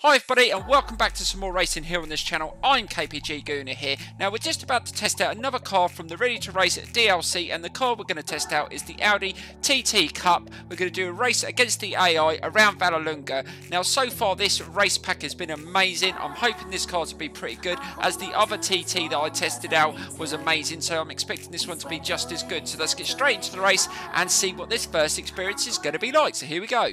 Hi everybody and welcome back to some more racing here on this channel. I'm KPG-GOONER here. Now we're just about to test out another car from the Ready to Race DLC, and the car we're going to test out is the Audi TT Cup. We're going to do a race against the AI around Vallelunga. Now so far this race pack has been amazing. I'm hoping this car to be pretty good, as the other TT that I tested out was amazing, so I'm expecting this one to be just as good. So let's get straight into the race and see what this first experience is going to be like. So here we go.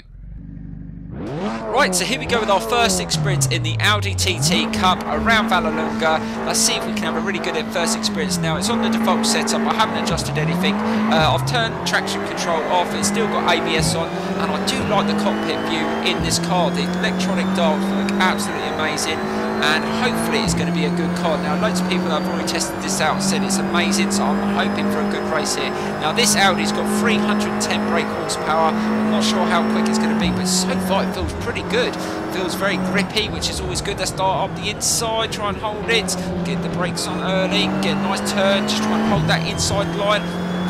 Right, so here we go with our first experience in the Audi TT Cup around Vallelunga. Let's see if we can have a really good first experience. Now, it's on the default setup. I haven't adjusted anything. I've turned traction control off. It's still got ABS on, and I do like the cockpit view in this car. The electronic dials look absolutely amazing, and hopefully it's going to be a good car. Now, loads of people that have already tested this out and said it's amazing, so I'm hoping for a good race here. Now, this Audi's got 310 brake horsepower. I'm not sure how quick it's going to be, but so far it feels pretty good. Feels very grippy, which is always good. Let's start up the inside, try and hold it, get the brakes on early, get a nice turn, just try and hold that inside line.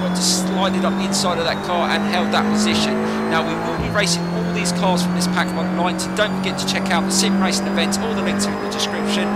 Got to slide it up the inside of that car and held that position. Now we will be racing all these cars from this pack online, so don't forget to check out the sim racing events. All the links are in the description.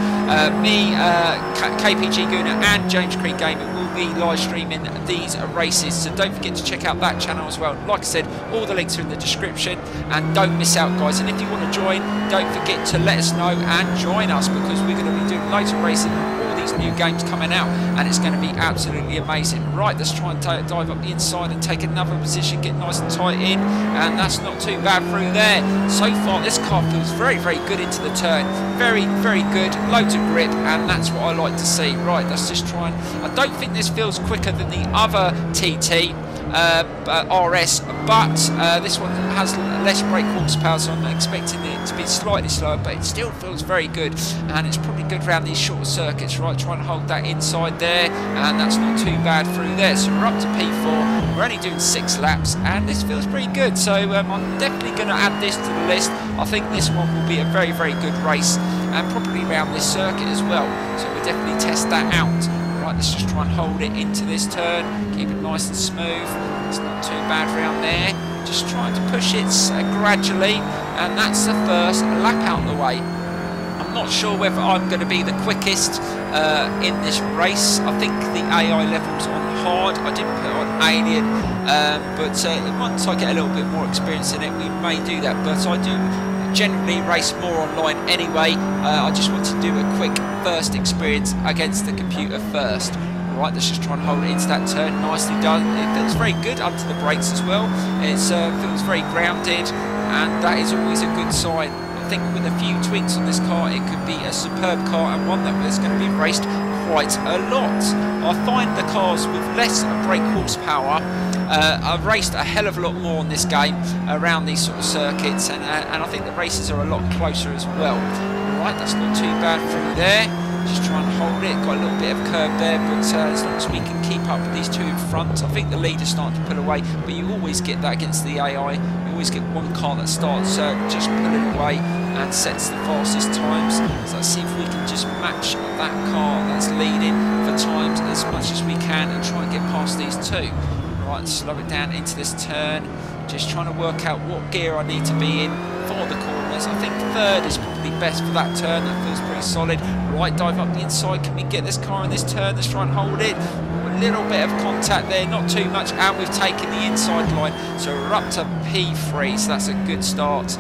KPG-GOONER and James Creek Gaming will be live streaming these races, so don't forget to check out that channel as well. Like I said, all the links are in the description, and don't miss out, guys. And if you want to join, don't forget to let us know and join us, because we're going to be doing loads of racing, all these new games coming out, and it's going to be absolutely amazing. Right, let's try and dive up the inside and take another position, get nice and tight in, and that's not too bad through there. So far this car feels very, very good into the turn. Very, very good, loads of grip, and that's what I like to see. Right, let's just try and, I don't think this feels quicker than the other TT RS, but this one has less brake horsepower, so I'm expecting it to be slightly slower, but it still feels very good, and it's probably good around these shorter circuits. Right, try and hold that inside there, and that's not too bad through there. So we're up to P4, we're only doing 6 laps, and this feels pretty good, so I'm definitely going to add this to the list. I think this one will be a very, very good race, and probably around this circuit as well, so we'll definitely test that out. Right, let's just try and hold it into this turn, keep it nice and smooth. It's not too bad around there, just trying to push it gradually, and that's the first lap out of the way. I'm not sure whether I'm going to be the quickest in this race. I think the AI level's on hard. I didn't put it on alien, but once I get a little bit more experience in it, we may do that. But I do generally race more online anyway. I just want to do a quick first experience against the computer first. Right, let's just try and hold it into that turn. Nicely done. It feels very good up to the brakes as well. It feels very grounded, and that is always a good sign. I think with a few tweaks on this car, it could be a superb car, and one that is going to be raced quite a lot. I find the cars with less brake horsepower, I've raced a hell of a lot more on this game around these sort of circuits, and I think the races are a lot closer as well. Right, that's not too bad through there. Just try and hold it. Got a little bit of curve there, but as long as we can keep up with these two in front, I think the leader's starting to pull away, but you always get that against the AI. You always get one car that starts just pulling away and sets the fastest times. So let's see if we can just match that car that's leading for times as much as we can, and try and get past these two. Right, slow it down into this turn. Just trying to work out what gear I need to be in for the corners. I think third is probably best for that turn. That feels pretty solid. Right, dive up the inside. Can we get this car in this turn? Let's try and hold it. A little bit of contact there, not too much, and we've taken the inside line. So we're up to P3, so that's a good start.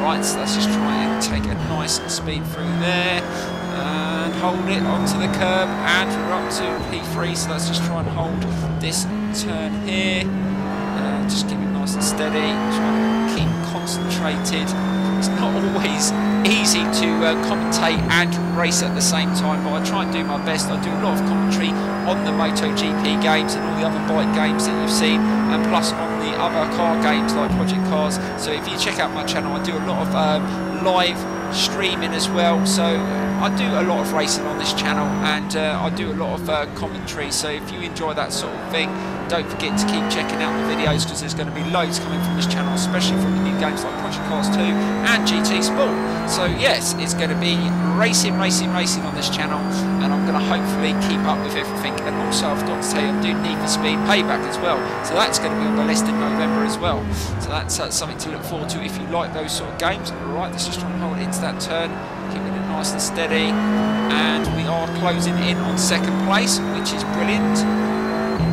Right, so let's just try and take a nice speed through there, and hold it onto the curb, and we're up to P3, so let's just try and hold this turn here. Just keep it nice and steady, try and keep concentrated. It's not always easy to commentate and race at the same time, but I try and do my best. I do a lot of commentary on the MotoGP games and all the other bike games that you've seen, and plus on the other car games like Project Cars. So if you check out my channel, I do a lot of live streaming as well, so I do a lot of racing on this channel, and I do a lot of commentary. So if you enjoy that sort of thing, don't forget to keep checking out the videos, because there's going to be loads coming from this channel, especially from the new games like Project Cars 2 and GT Sport. So yes, it's going to be racing on this channel, and I'm going going to hopefully keep up with everything. And also I've got to say I'm doing Need for Speed Payback as well, so that's going to be on the list in November as well, so that's something to look forward to if you like those sort of games. Alright, let's just try and hold it into that turn, keeping it nice and steady, and we are closing in on second place, which is brilliant.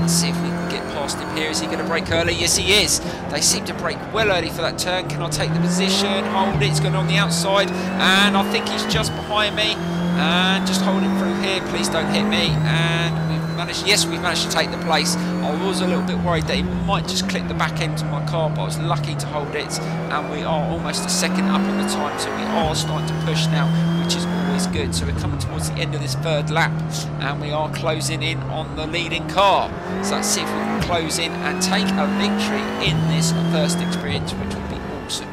Let's see if we can get past him here. Is he going to brake early? Yes, he is. They seem to brake well early for that turn. Can I take the position? Hold it. It's going on the outside, and I think he's just behind me. And just hold it through here. Please don't hit me. And we've managed. Yes, we've managed to take the place. I was a little bit worried that he might just clip the back end of my car, but I was lucky to hold it. And we are almost a second up on the time, so we are starting to push now, which is always good. So we're coming towards the end of this third lap, and we are closing in on the leading car. So let's see if we can close in and take a victory in this first experience, which would be awesome.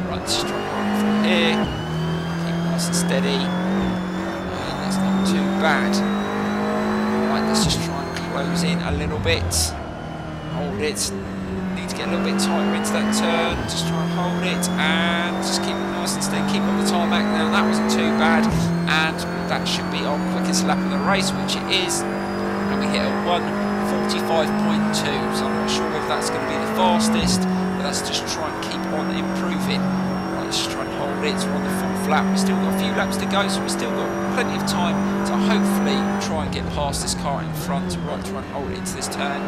Right, let's try and hold it from here. Keep it nice and steady. And that's not too bad. Right, let's just try and close in a little bit. Hold it. Need to get a little bit tighter into that turn. Just try and hold it and just keep it nice and steady. Keep on the tarmac now. That wasn't too bad. And that should be our quickest lap of the race, which it is. And we hit a 1:45.2. So I'm not sure whether that's going to be the fastest, but let's just try and keep on improving. Right, let's try and hold it. We're on the full lap. We've still got a few laps to go, so we've still got plenty of time to hopefully try and get past this car in front. Right, try and hold it into this turn.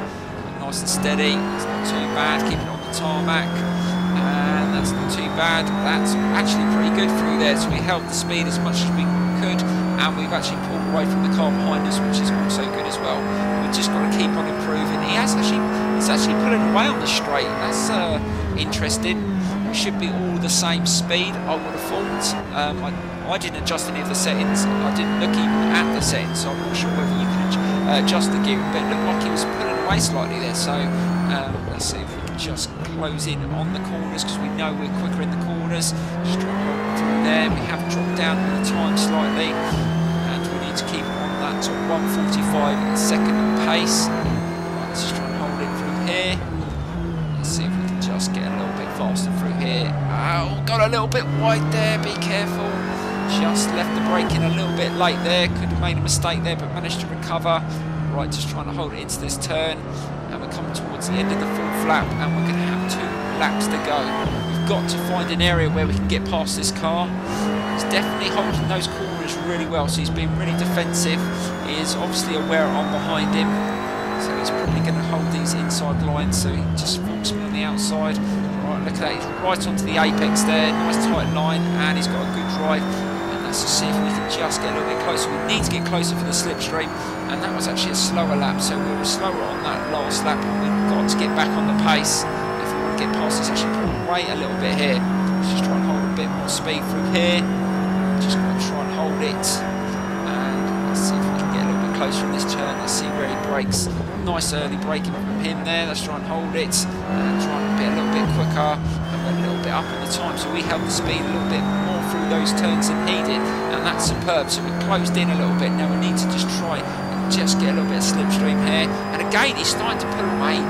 Nice and steady. It's not too bad. Keep it on the tarmac, and that's not too bad. That's actually pretty good through there. So we held the speed as much as we could, and we've actually pulled away from the car behind us, which is also good as well. We've just got to keep on improving. He's actually pulling away on the straight. That's interesting. We should be all the same speed, I would have thought. I didn't adjust any of the settings. I didn't look even at the settings, so I'm not sure whether you can adjust the gearing, but it looked like he was pulling away slightly there. So let's see if we can just close in on the corners, because we know we're quicker in the corners. Just try and hold it through there. We have dropped down with the time slightly, and we need to keep on that sort of 1:45 pace. Right, let's just try and hold it through here. Let's see if we can just get a little bit faster through here. Oh, got a little bit wide there. Be careful. Just left the brake in a little bit late there. Could have made a mistake there, but managed to recover. Right, just trying to hold it into this turn, and we're coming towards the end of the fourth lap, and we're going to have 2 laps to go. We've got to find an area where we can get past this car. He's definitely holding those corners really well, so he's been really defensive. He is obviously aware I'm behind him, so he's probably going to hold these inside lines, so he just forks me on the outside. Right, look at that, he's right onto the apex there. Nice tight line, and he's got a good drive. Let's just see if we can just get a little bit closer. We need to get closer for the slipstream, and that was actually a slower lap, so we were slower on that last lap, and we've got to get back on the pace if we want to get past this. Actually pull away a little bit here. Let's just try and hold a bit more speed through here. Just going to try and hold it, and let's see if we can get a little bit closer in this turn. Let's see where he brakes. Nice early braking from him there. Let's try and hold it, and try and be a little bit quicker, and we're a little bit up in the time, so we held the speed a little bit more through those turns than he did, and that's superb. So we closed in a little bit. Now we need to just try and just get a little bit of slipstream here, and again he's starting to pull away. I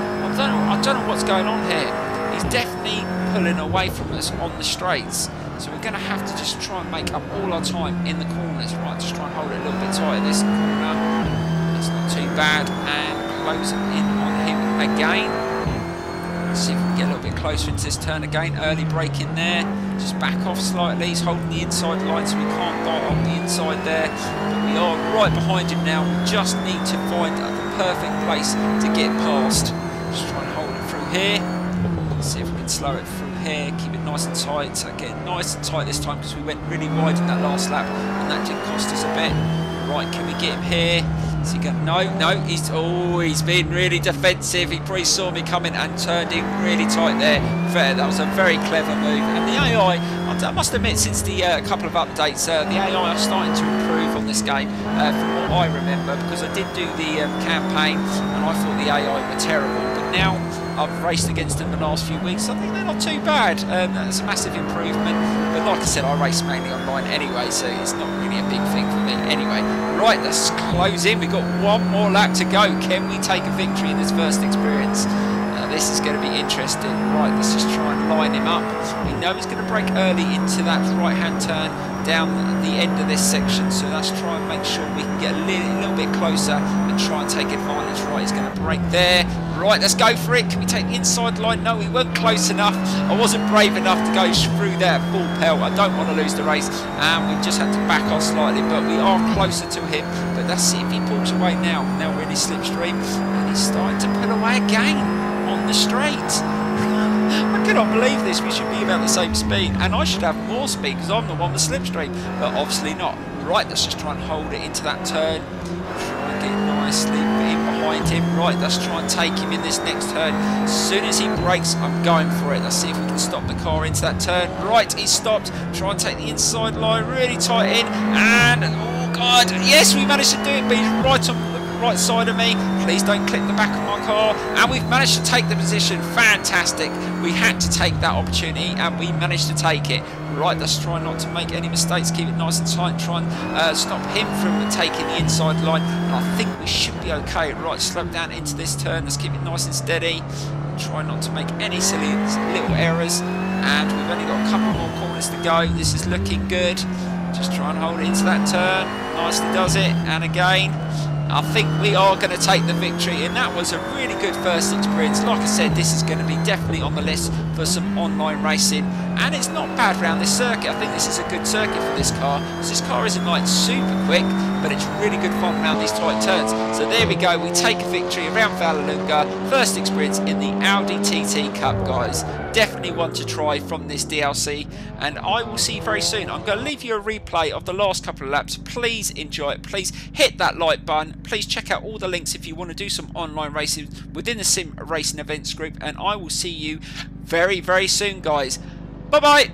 don't know what's going on here. He's definitely pulling away from us on the straights, so we're going to have to just try and make up all our time in the corners. Right, just try and hold it a little bit tighter this corner. That's not too bad, and close in on him again. Let's see if we can get a little bit closer into this turn again. Early brake in there. Just back off slightly. He's holding the inside line, so we can't dart on the inside there. But we are right behind him now. We just need to find the perfect place to get past. Just try and hold it through here. Let's see if we can slow it through here. Keep it nice and tight. So again, nice and tight this time, because we went really wide in that last lap, and that did cost us a bit. Right, can we get him here? Is he going? No, he's been really defensive. He probably saw me coming and turned in really tight there. Fair, that was a very clever move. And the AI, I must admit, since the couple of updates, the AI are starting to improve on this game, from what I remember, because I did do the campaign, and I thought the AI were terrible. But now I've raced against them the last few weeks. I think they're not too bad. That's a massive improvement. But like I said, I race mainly online anyway, so it's not really a big thing for me. Anyway, right, let's close in. We've got 1 more lap to go. Can we take a victory in this first experience? this is going to be interesting. Right, let's just try and line him up. We know he's going to brake early into that right-hand turn down the end of this section, so let's try and make sure we can get a little bit closer and try and take advantage. Right, he's going to brake there. Right, let's go for it. Can we take the inside line? No, we weren't close enough. I wasn't brave enough to go through there full pelt. I don't want to lose the race, and we just had to back off slightly, but we are closer to him. But let's see if he pulls away now. Now we're in his slipstream, and he's starting to pull away again on the straight. I cannot believe this. We should be about the same speed, and I should have more speed because I'm the one with slipstream, but obviously not. Right, let's just try and hold it into that turn. Try and get nicely in behind him. Right, let's try and take him in this next turn. As soon as he brakes, I'm going for it. Let's see if we can stop the car into that turn. Right, he stopped. Try and take the inside line really tight in, and oh god, yes, we managed to do it, but he's right on the right side of me. Please don't clip the back of my car, and we've managed to take the position. Fantastic. We had to take that opportunity, and we managed to take it. Right, let's try not to make any mistakes, keep it nice and tight, try and stop him from taking the inside line, and I think we should be okay. Right, slow down into this turn, let's keep it nice and steady, try not to make any silly little errors, and we've only got a couple more corners to go. This is looking good. Just try and hold it into that turn, nicely does it, and again, I think we are going to take the victory, and that was a really good first experience. Like I said, this is going to be definitely on the list for some online racing, and it's not bad around this circuit. I think this is a good circuit for this car, because this car isn't like super quick, but it's really good fun around these tight turns. So there we go, we take a victory around Vallelunga. First experience in the Audi TT Cup, guys. Definitely one to try from this DLC, and I will see you very soon. I'm going to leave you a replay of the last couple of laps. Please enjoy it. Please hit that like button. Please check out all the links if you want to do some online racing within the Sim Racing Events group, and I will see you very, very soon, guys. Bye-bye.